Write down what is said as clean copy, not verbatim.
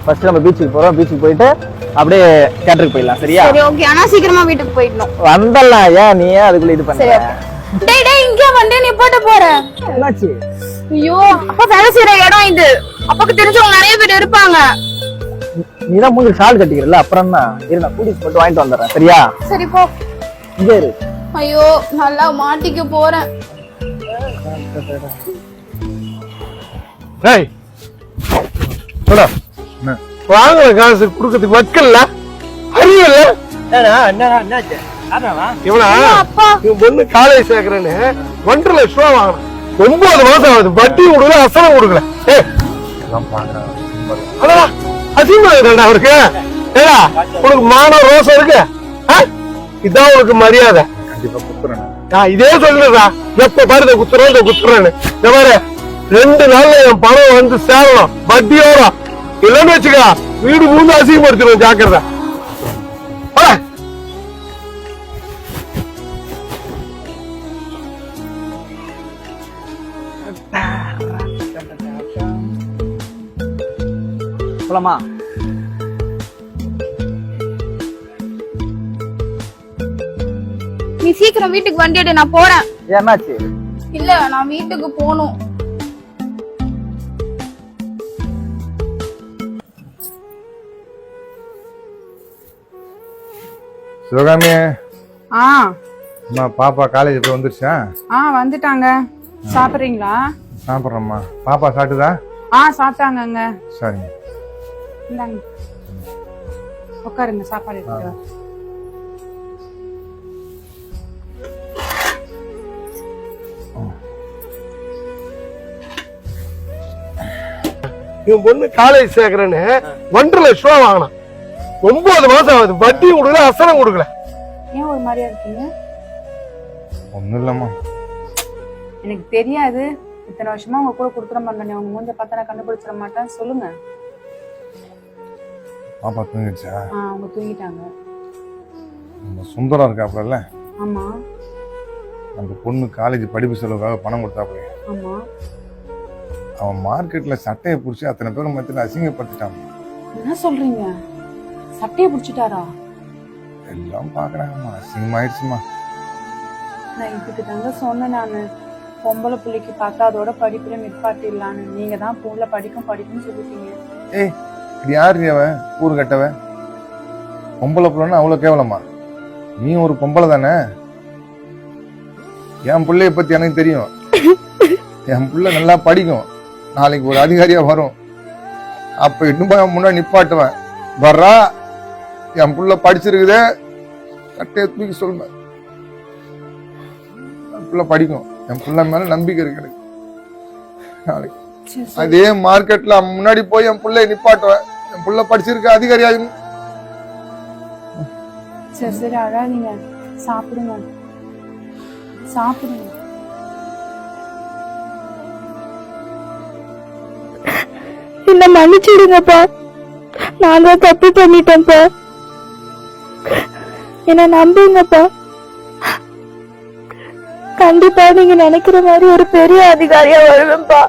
First நம்ம பீச்சுக்கு போறோம். பீச்சுக்கு போயிட்டு அப்படியே தியேட்டருக்கு போயிடலாம். சரியா? சரி ஓகே. ஆனா சீக்கிரமா வீட்டுக்கு போயிடணும். வந்தலாம். ஏன் நீ ஏன் அதுக்குள்ள இது பண்ற? டேய் டேய் இங்க வண்டி நிப்பாட்ட போற. என்னாச்சு? ஐயோ அப்பா வேலை செய்யற இடம் இது. அப்பாக்கு தெரிஞ்சவங்க நிறைய பேர் இருப்பாங்க. நீதான் மூஞ்சி ஷால் கட்டிக்கிறல, அப்புறம் என்ன? இரு நான் கூட்டிட்டு போட்டு வாங்கிட்டு வந்துடுறேன். சரியா? சரி போ. இங்கே இரு. ஐயோ நல்லா மாட்டிக்க போறேன். டேய் போடா. வாங்குற காசு குடுக்கறதுக்கு வக்கல்ல, அறிவில்ல. இவனா இவன் பொண்ணு காலேஜ் சேர்க்கறேன்னு 1.5 லட்சம் ரூபா வாங்கினான். 9 மாசம் ஆகுது. வட்டி கொடுக்கல, அசலம் கொடுக்கல. அதான் அசிங்கமா அவருக்கு. ஏடா உனக்கு மானம் ரோசம் இருக்கு? இதான் உனக்கு மரியாதை. இதே சொல்லுறா, எப்ப பாரு குத்துறேன்னு. இந்த மாதிரி 2 நாள்ல என் பணம் வந்து சேரணும் வட்டியோட. இல்லன்னு வச்சுக்கா வீடு பூந்து அசிங்கப்படுத்திடும். ஜாக்கிரதை. போலாமா? நீ சீக்கிரம் வீட்டுக்கு வண்டி எடு, நான் போறேன். என்னாச்சு? இல்ல நான் வீட்டுக்கு போகணும். சிவகாமி, பாப்பா காலேஜ் போய் வந்துருச்சா? வந்துட்டாங்க. சாப்பிடுறீங்களா? சாப்பிட்றோம்மா. பாப்பா சாப்பிட்டுதா? சாப்பிட்டாங்க. சரிங்க. இந்தாங்க உட்காருங்க, சாப்பாடு எடுத்துட்டு. இவன் பொண்ணு காலேஜ் சேர்க்கறேன்னு 1.5 லட்சம் ரூபா வாங்கினான். 9 மாசம் ஆகுது. வட்டி கொடுக்கல, அசலம் கொடுக்கல. ஏன் ஒரு மாதிரியா இருக்கீங்க? ஒண்ணும் இல்லம்மா. எனக்கு தெரியாது. இத்தனை வருஷமா உங்க கூட கொடுக்குற மாதிரி உங்க மூஞ்ச பார்த்தா நான் கண்டுபிடிச்சிட மாட்டேன். சொல்லுங்க. பாப்பா தூங்கிடுச்சா? அவங்க தூங்கிட்டாங்க. சுந்தரம் இருக்காப்ல? ஆமா. அந்த பொண்ணு காலேஜ் படிப்பு செலவுக்காக பணம் கொடுத்தாப்ல? ஆமா. அவன் மார்க்கெட்ல சட்டையை பிடிச்சி அத்தனை பேரும் மத்தியில அசிங்கப்படுத்திட்டான். என்ன சொல்றீங்க? சட்டையை பிடிச்சிட்டாரா? எல்லாம் பாக்குறாங்கம்மா. அசிங்கமாயிடுச்சுமா. நான் இதுக்கு தாங்க சொன்னேன். நானு பொம்பளை பிள்ளைக்கு பார்த்தா அதோட படிப்புல நிற்பாட்டிடலான்னு. நீங்க தான் பொம்பளை படிக்கும்னு சொல்லிட்டீங்க. ஏய் இது யாரு அவன்? ஊரு கட்டவன் பொம்பளை பிள்ளைன்னு அவ்வளவு கேவலமா? நீ ஒரு பொம்பளை தானே? என் பிள்ளைய பத்தி எனக்கு தெரியும். என் பிள்ளை நல்லா படிக்கும். நாளைக்கு ஒரு அதிகாரியா வரும். அப்ப இன்னும் முன்னாடி நிப்பாட்டுவேன். வர்றா என் புள்ள படிச்சிருக்குதே, சட்டையை தூக்கி சொல்லுவேன். என் புள்ள படிக்கும். என் புள்ள மேல நம்பிக்கை இருக்கு. நாளைக்கு அதே மார்க்கெட்ல முன்னாடி போய் என் புள்ளைய நிப்பாட்டுவேன். என் புள்ள படிச்சிருக்க அதிகாரி ஆகணும். சரி அழாதீங்க. சாப்பிடுங்க. என்ன மன்னிச்சிடுங்கப்பா. நான் தான் தப்பு பண்ணிட்டேன்ப்பா. என்ன நம்புங்கப்பா. கண்டிப்பா நீங்க நினைக்கிற மாதிரி ஒரு பெரிய அதிகாரியா வருவேன்ப்பா.